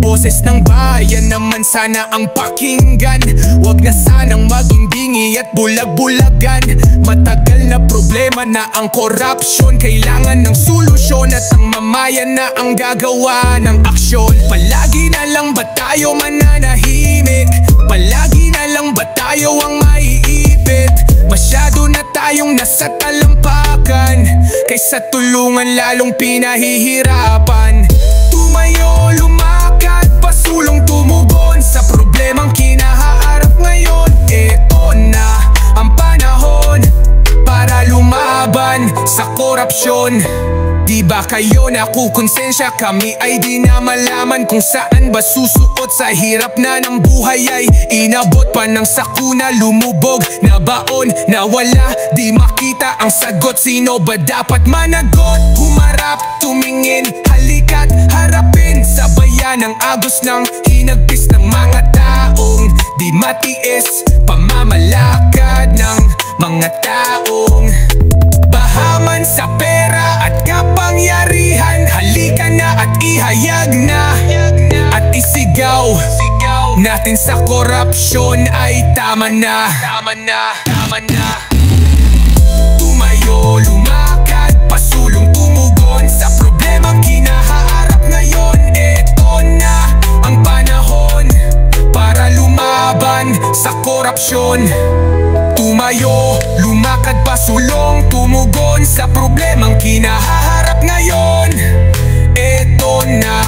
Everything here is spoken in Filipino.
Boses ng bayan naman sana ang pakinggan. Huwag na sanang maging bingi at bulag-bulagan. Matagal na problema na ang korupsyon. Kailangan ng solusyon at ang mamayan na ang gagawa ng aksyon. Palagi na lang ba tayo mananahimik? Palagi na lang ba tayo ang maiipit? Masyado na tayong nasa talampakan, kaysa tulungan lalong pinahihirapan. Tumayo, lumakad, pasulong tumugon sa problemang kinaharap ngayon. Ito na ang panahon para lumaban sa korupsyon. Di ba kayo nakukonsensya? Kami ay di na malaman kung saan ba susuot. Sa hirap na ng buhay ay inabot pa ng sakuna. Lumubog na baon, nawala, di makita ang sagot. Sino ba dapat managot? Humarap, tumingin, halika't harapin. Sabayan ang agos ng hinagpis ng mga taong di matiis. Pamamalakad ng mga taong bahaman sa pera at kapangyarihan. Halika na at ihayag na at isigaw natin sa korupsyon ay tama na. Tumayo, lumakad, pasulong tumugon sa problemang kinaharap ngayon. Ito na ang panahon para lumaban sa korupsyon. Tumayo, lumakad, pasulong tumugon sa problemang kinaharap ngayon. Ito na